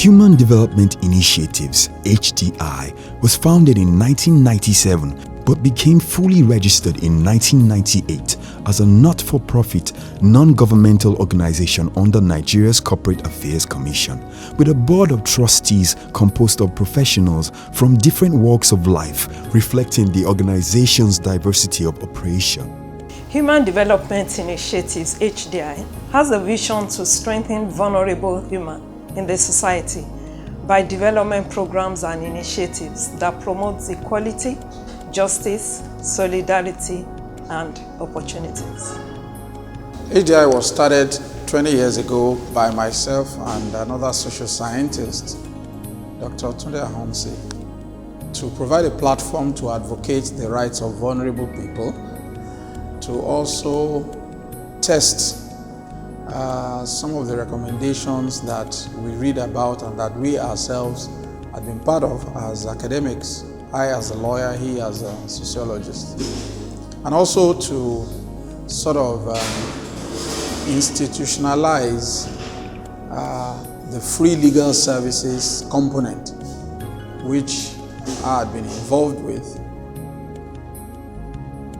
Human Development Initiatives, HDI, was founded in 1997 but became fully registered in 1998 as a not-for-profit, non-governmental organization under Nigeria's Corporate Affairs Commission, with a board of trustees composed of professionals from different walks of life, reflecting the organization's diversity of operation. Human Development Initiatives, HDI, has a vision to strengthen vulnerable humans in the society by development programs and initiatives that promote equality, justice, solidarity, and opportunities. HDI was started 20 years ago by myself and another social scientist, Dr. Tunde Ahonsi, to provide a platform to advocate the rights of vulnerable people, to also test some of the recommendations that we read about and that we ourselves have been part of as academics. I as a lawyer, he as a sociologist. And also to sort of institutionalize the free legal services component, which I had been involved with.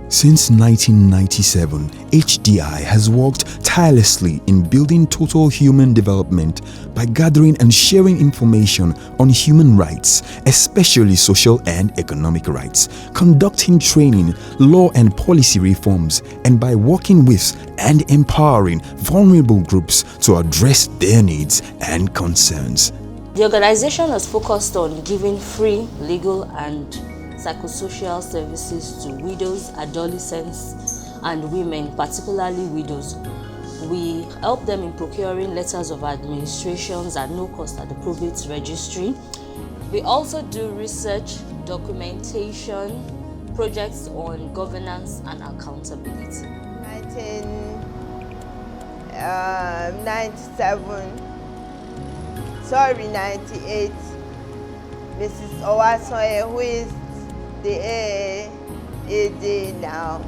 Since 1997, HDI has worked tirelessly in building total human development by gathering and sharing information on human rights, especially social and economic rights, conducting training, law and policy reforms, and by working with and empowering vulnerable groups to address their needs and concerns. The organization has focused on giving free legal and psychosocial services to widows, adolescents, and women, particularly widows. We help them in procuring letters of administrations at no cost at the probate registry. We also do research, documentation, projects on governance and accountability. 98, Mrs. Owasoye, who is the AD now,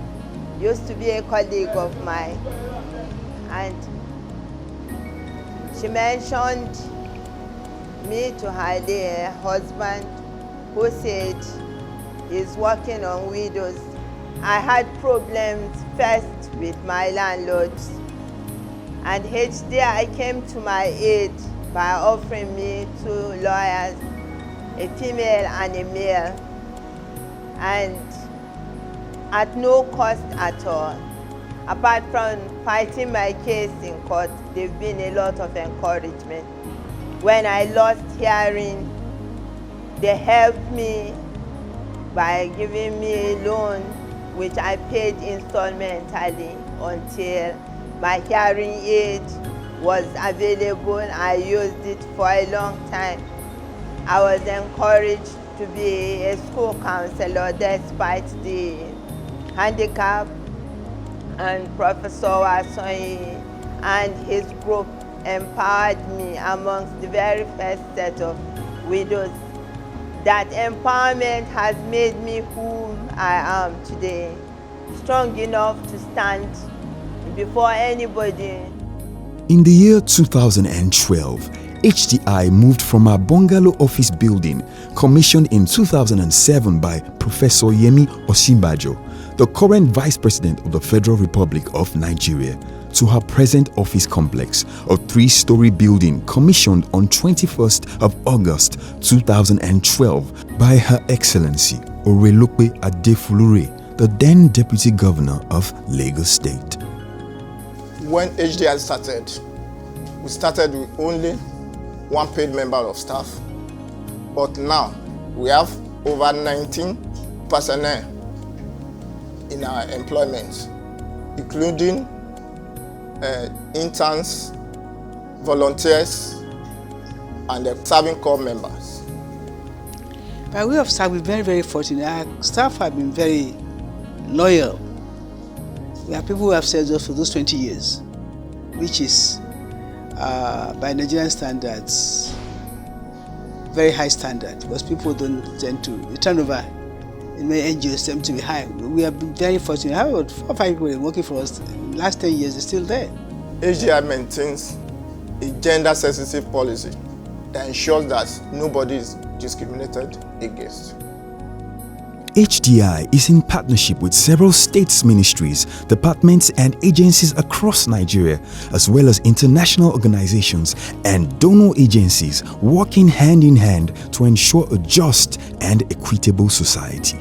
used to be a colleague of mine, and she mentioned me to her husband, who said he's working on widows. I had problems first with my landlords, and HDI came to my aid by offering me 2 lawyers, a female and a male, and at no cost at all. Apart from fighting my case in court, there've been a lot of encouragement. When I lost hearing, they helped me by giving me a loan, which I paid installmentally until my hearing aid was available. I used it for a long time. I was encouraged to be a school counselor despite the handicap, and Professor Owasoye and his group empowered me amongst the very first set of widows. That empowerment has made me who I am today, strong enough to stand before anybody. In the year 2012, HDI moved from our bungalow office building, commissioned in 2007 by Professor Yemi Osinbajo, the current Vice President of the Federal Republic of Nigeria, to her present office complex, a 3-story building commissioned on 21st of August 2012 by Her Excellency Orelope Adefulure, the then Deputy Governor of Lagos State. When HDI started, we started with only 1 paid member of staff, but now we have over 19 personnel in our employment, including interns, volunteers, and serving corps members. By way of staff, we're very, very fortunate. Our staff have been very loyal. We have people who have served us for those 20 years, which is, by Nigerian standards, very high standard, because people don't tend to, the turnover in many NGOs tend to be high. We have been very fortunate. I have about 4 or 5 people working for us. In the last 10 years, they're still there. HDI maintains a gender-sensitive policy that ensures that nobody is discriminated against. HDI is in partnership with several states' ministries, departments and agencies across Nigeria, as well as international organizations and donor agencies working hand in hand to ensure a just and equitable society.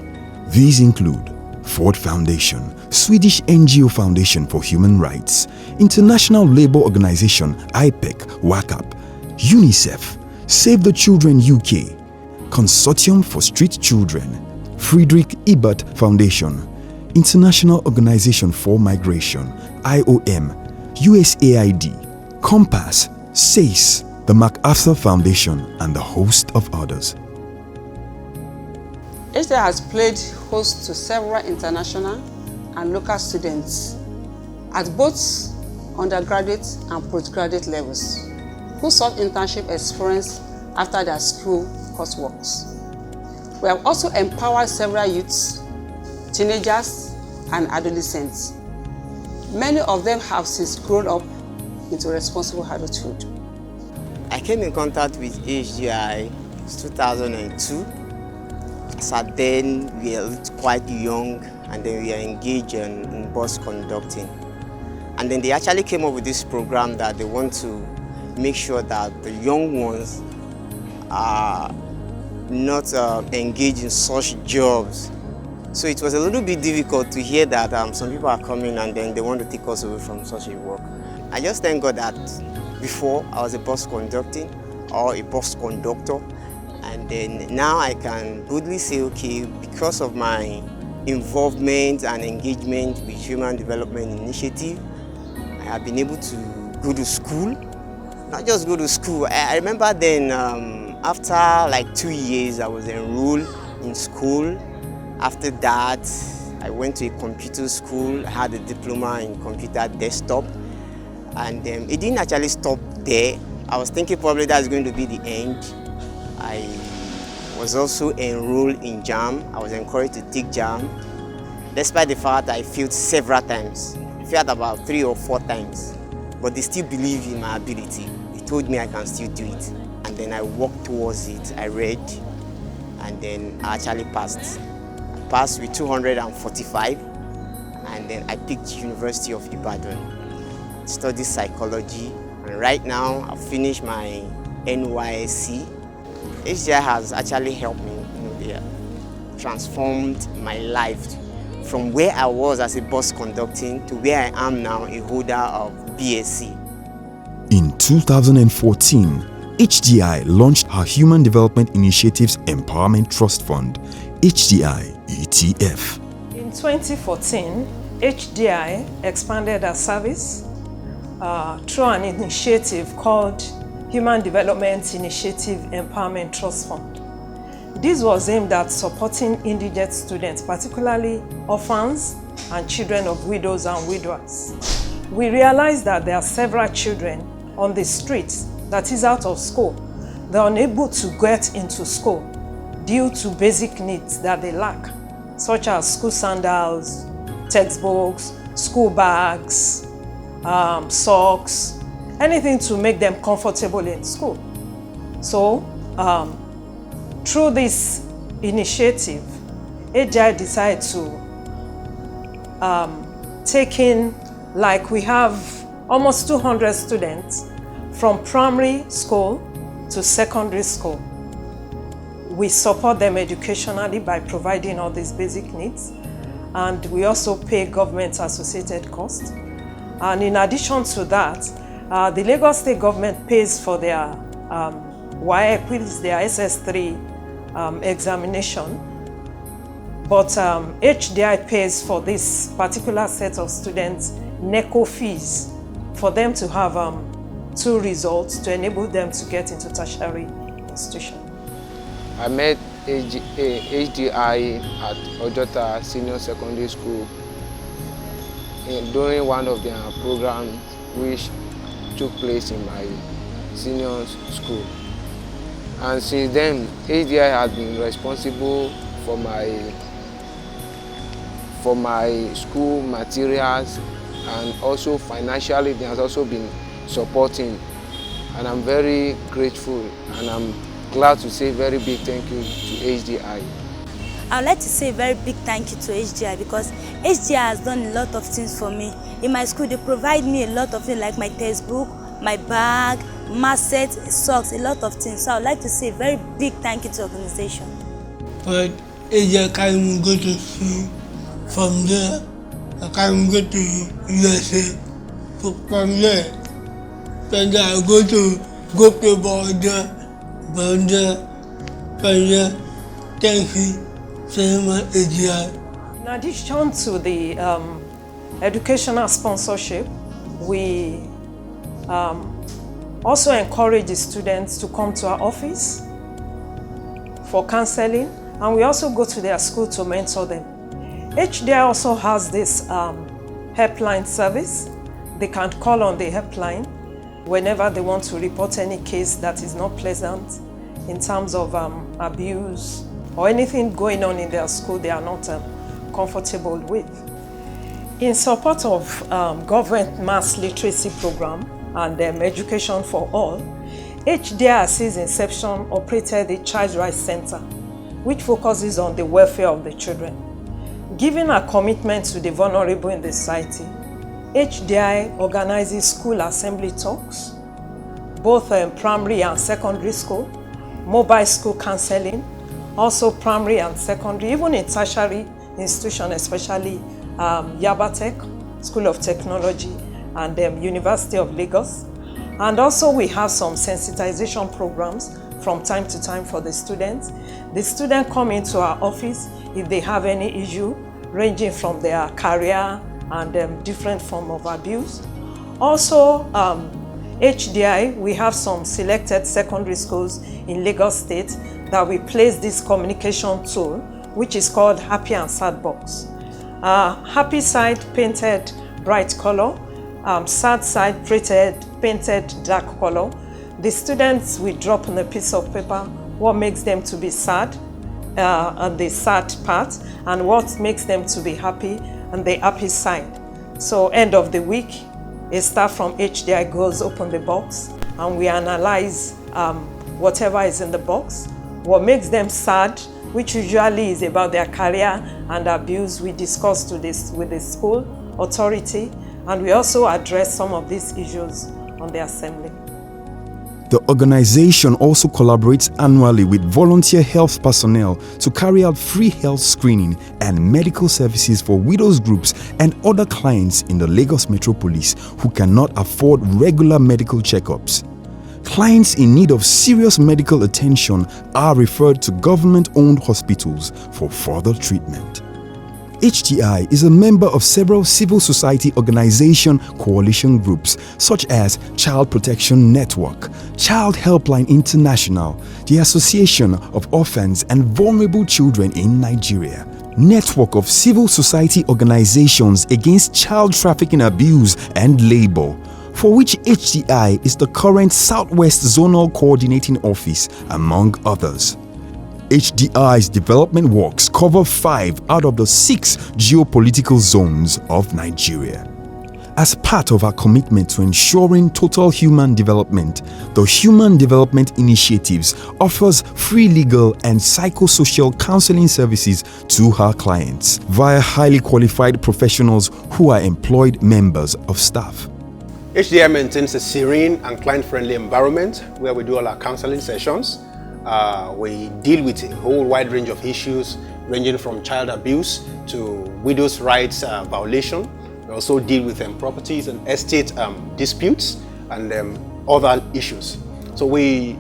These include Ford Foundation, Swedish NGO Foundation for Human Rights, International Labour Organization IPEC WACAP, UNICEF, Save the Children UK, Consortium for Street Children, Friedrich Ebert Foundation, International Organization for Migration, IOM, USAID, Compass, SACE, the MacArthur Foundation, and a host of others. HDI has played host to several international and local students at both undergraduate and postgraduate levels who sought internship experience after their school coursework. We have also empowered several youths, teenagers, and adolescents. Many of them have since grown up into responsible adulthood. I came in contact with HDI in 2002. As at then, we were quite young, and then we were engaged in bus conducting. And then they actually came up with this program that they want to make sure that the young ones are not engaged in such jobs. So it was a little bit difficult to hear that some people are coming and then they want to take us away from such a work. I just thank God that before I was a bus conducting or a bus conductor, and then now I can boldly say, okay, because of my involvement and engagement with Human Development Initiative, I have been able to go to school. Not just go to school. I remember then after like 2 years, I was enrolled in school. After that, I went to a computer school. I had a diploma in computer desktop. And it didn't actually stop there. I was thinking probably that's going to be the end. I was also enrolled in JAM. I was encouraged to take JAM, despite the fact I failed several times. I failed about 3 or 4 times. But they still believe in my ability. They told me I can still do it. And then I worked towards it. I read, and then I actually passed. I passed with 245, and then I picked University of Ibadan. Studied psychology, and right now I've finished my NYSC. HDI has actually helped me, they transformed my life from where I was as a bus conducting to where I am now, a holder of BSc. In 2014, HDI launched her Human Development Initiatives Empowerment Trust Fund, HDI ETF. In 2014, HDI expanded her service through an initiative called Human Development Initiative Empowerment Trust Fund. This was aimed at supporting indigent students, particularly orphans and children of widows and widowers. We realized that there are several children on the streets, that is out of school. They're unable to get into school due to basic needs that they lack, such as school sandals, textbooks, school bags, socks, anything to make them comfortable in school. So, through this initiative, HDI decided to take in, like we have almost 200 students from primary school to secondary school. We support them educationally by providing all these basic needs, and we also pay government-associated costs. And in addition to that, the Lagos State government pays for their WAEC, which is their SS3 examination. But HDI pays for this particular set of students NECO fees for them to have 2 results to enable them to get into tertiary institution. I met HDI at Ojota Senior Secondary School during one of their programs which took place in my senior school. And since then, HDI has been responsible for my school materials, and also financially they has also been supporting and I'm very grateful, and I'm glad to say very big thank you to HDI. I would like to say a very big thank you to HDI because HDI has done a lot of things for me. In my school, they provide me a lot of things like my textbook, my bag, math set, socks, a lot of things. So I would like to say a very big thank you to the organization. But HDI can go to school. From there, I can go to USA. From there, I go to border, thank you. In addition to the educational sponsorship, we also encourage the students to come to our office for counseling, and we also go to their school to mentor them. HDI also has this helpline service. They can call on the helpline whenever they want to report any case that is not pleasant in terms of abuse or anything going on in their school they are not comfortable with. In support of government mass literacy program and education for all, HDI since inception operated the Child Rights Center, which focuses on the welfare of the children. Given a commitment to the vulnerable in the society, HDI organizes school assembly talks, both primary and secondary school, mobile school counseling, also primary and secondary, even in tertiary institutions, especially Yabatech, School of Technology, and University of Lagos. And also we have some sensitization programs from time to time for the students. The students come into our office if they have any issue, ranging from their career and different form of abuse. Also, HDI, we have some selected secondary schools in Lagos State that we place this communication tool, which is called Happy and Sad Box. Happy side painted bright color, sad side painted dark color. The students will drop on a piece of paper what makes them to be sad on the sad part and what makes them to be happy on the happy side. So end of the week, a staff from HDI goes open the box and we analyze whatever is in the box. What makes them sad, which usually is about their career and abuse, we discuss with the school authority, and we also address some of these issues on the assembly. The organization also collaborates annually with volunteer health personnel to carry out free health screening and medical services for widows groups and other clients in the Lagos metropolis who cannot afford regular medical checkups. Clients in need of serious medical attention are referred to government-owned hospitals for further treatment. HDI is a member of several civil society organization coalition groups such as Child Protection Network, Child Helpline International, the Association of Orphans and Vulnerable Children in Nigeria, Network of Civil Society Organizations Against Child Trafficking Abuse and Labor, for which HDI is the current Southwest Zonal Coordinating Office, among others. HDI's development works cover 5 out of the 6 geopolitical zones of Nigeria. As part of our commitment to ensuring total human development, the Human Development Initiatives offers free legal and psychosocial counseling services to her clients via highly qualified professionals who are employed members of staff. HDI maintains a serene and client-friendly environment where we do all our counseling sessions. We deal with a whole wide range of issues ranging from child abuse to widows' rights violation. We also deal with properties and estate disputes and other issues. So we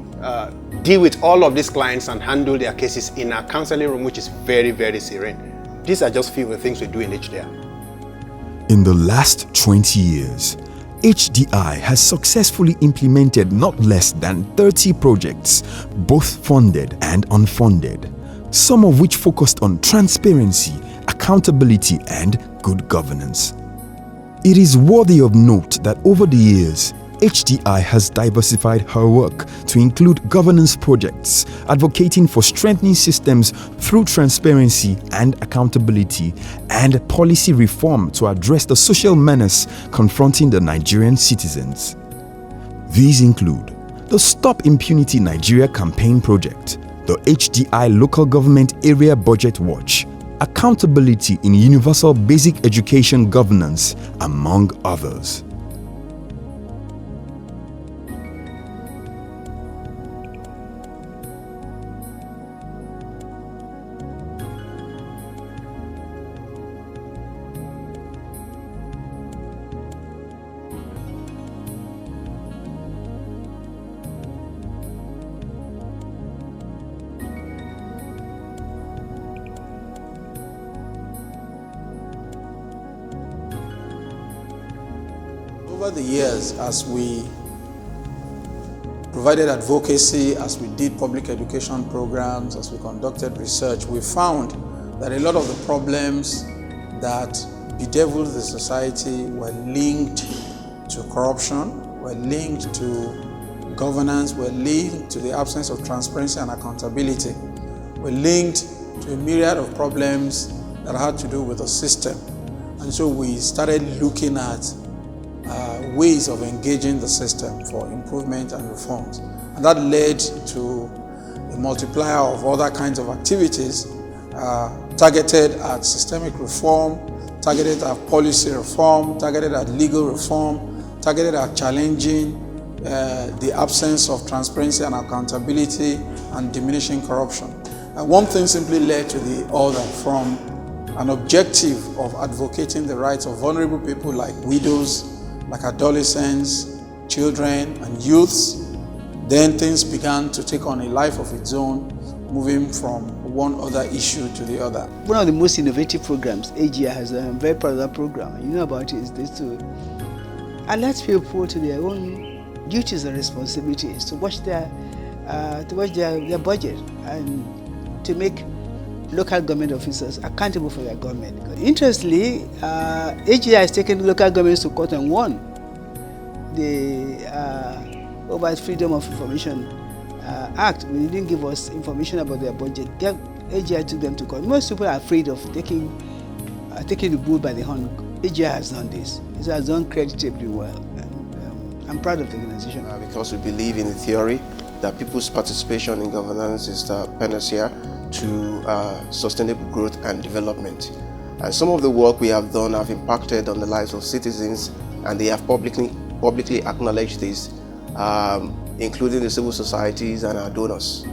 deal with all of these clients and handle their cases in our counseling room, which is very, very serene. These are just a few of the things we do in HDI. In the last 20 years, HDI has successfully implemented not less than 30 projects, both funded and unfunded, some of which focused on transparency, accountability, and good governance. It is worthy of note that over the years, HDI has diversified her work to include governance projects, advocating for strengthening systems through transparency and accountability, and policy reform to address the social menace confronting the Nigerian citizens. These include the Stop Impunity Nigeria campaign project, the HDI Local Government Area Budget Watch, accountability in universal basic education governance, among others. Over the years, as we provided advocacy, as we did public education programs, as we conducted research, we found that a lot of the problems that bedeviled the society were linked to corruption, were linked to governance, were linked to the absence of transparency and accountability, were linked to a myriad of problems that had to do with the system. And so we started looking at ways of engaging the system for improvement and reforms. And that led to a multiplier of other kinds of activities targeted at systemic reform, targeted at policy reform, targeted at legal reform, targeted at challenging the absence of transparency and accountability and diminishing corruption. One thing simply led to the other, from an objective of advocating the rights of vulnerable people like widows, like adolescents, children, and youths. Then things began to take on a life of its own, moving from one other issue to the other. One of the most innovative programs HDI has done, I'm very proud of that program. You know about it, is this to alert people to their own duties and responsibilities, to watch their budget, and to make local government officers accountable for their government. Interestingly, HDI has taken local governments to court and won the over Freedom of Information Act. When they didn't give us information about their budget, HDI took them to court. Most people are afraid of taking the bull by the horn. HDI has done this. It has done creditably well. And I'm proud of the organization. Because we believe in the theory that people's participation in governance is the panacea to sustainable growth and development. And some of the work we have done have impacted on the lives of citizens, and they have publicly acknowledged this, including the civil societies and our donors.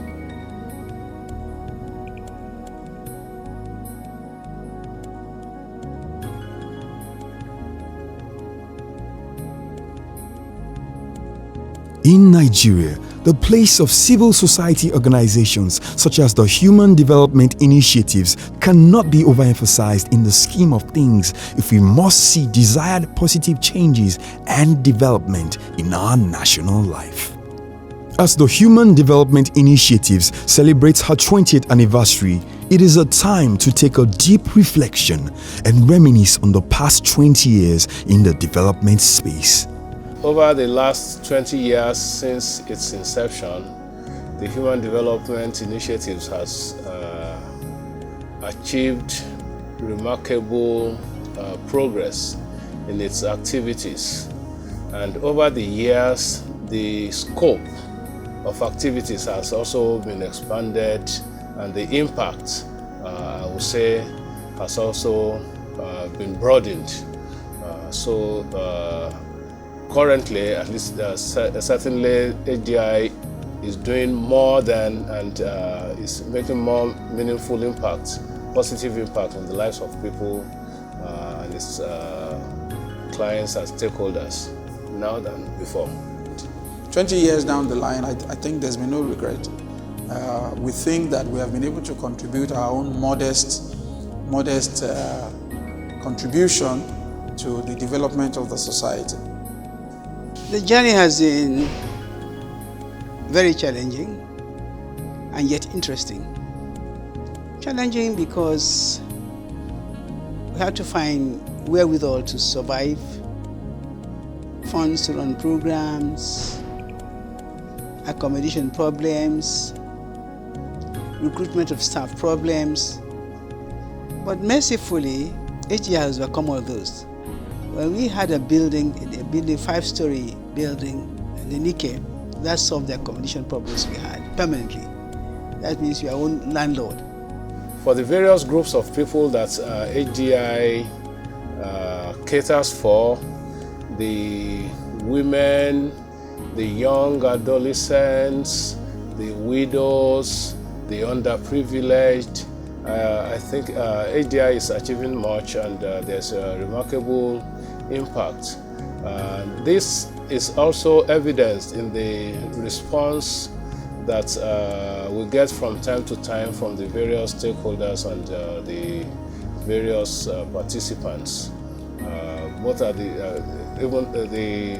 In Nigeria, the place of civil society organizations such as the Human Development Initiatives cannot be overemphasized in the scheme of things if we must see desired positive changes and development in our national life. As the Human Development Initiatives celebrates her 20th anniversary, it is a time to take a deep reflection and reminisce on the past 20 years in the development space. Over the last 20 years since its inception, the Human Development Initiatives has achieved remarkable progress in its activities. And over the years, the scope of activities has also been expanded, and the impact, I would say, has also been broadened. Currently, at least certainly, HDI is doing more than and is making more meaningful impact, positive impact on the lives of people and its clients and stakeholders now than before. 20 years down the line, I think there's been no regret. We think that we have been able to contribute our own modest contribution to the development of the society. The journey has been very challenging and yet interesting. Challenging because we had to find wherewithal to survive, funds to run programs, accommodation problems, recruitment of staff problems. But mercifully, HDI has overcome all those. When we had a building 5-story building in the Nike, That solved the accommodation problems we had permanently. That means your own landlord. For the various groups of people that HDI caters for, the women, the young adolescents, the widows, the underprivileged, I think HDI is achieving much, and there's a remarkable impact. This is also evidenced in the response that we get from time to time from the various stakeholders and the various participants. What are the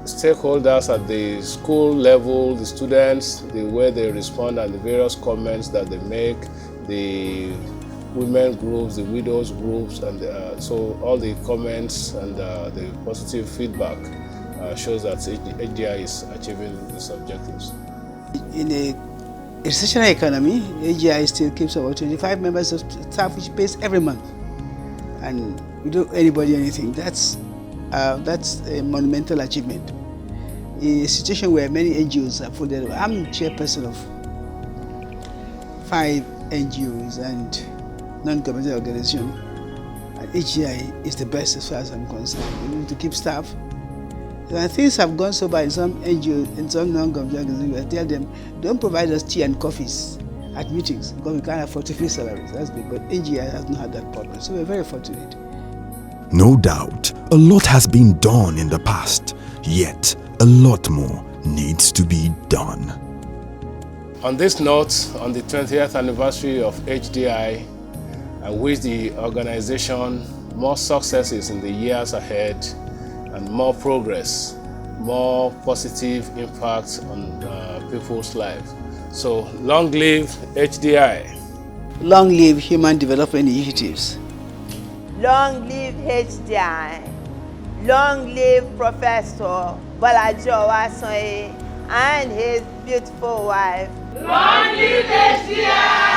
stakeholders at the school level, the students, the way they respond and the various comments that they make, the women groups, the widows groups, and so all the comments and the positive feedback shows that HDI is achieving these objectives. In a recessionary economy, HDI still keeps about 25 members of staff, which pays every month, and we don't owe anybody anything. That's a monumental achievement. In a situation where many NGOs are funded, I'm chairperson of 5 NGOs and non-governmental organizations, and HDI is the best as far as I'm concerned. We need to keep staff. When things have gone so bad in some NGOs and some non-governmental organizations, I tell them, don't provide us tea and coffees at meetings because we can't afford to pay salaries. That's big. But HDI has not had that problem, so we're very fortunate. No doubt, a lot has been done in the past, yet a lot more needs to be done. On this note, on the 20th anniversary of HDI, I wish the organization more successes in the years ahead and more progress, more positive impact on people's lives. So long live HDI. Long live Human Development Initiatives. Long live HDI. Long live Professor Bolajo Asoye and his beautiful wife. Long live HDI!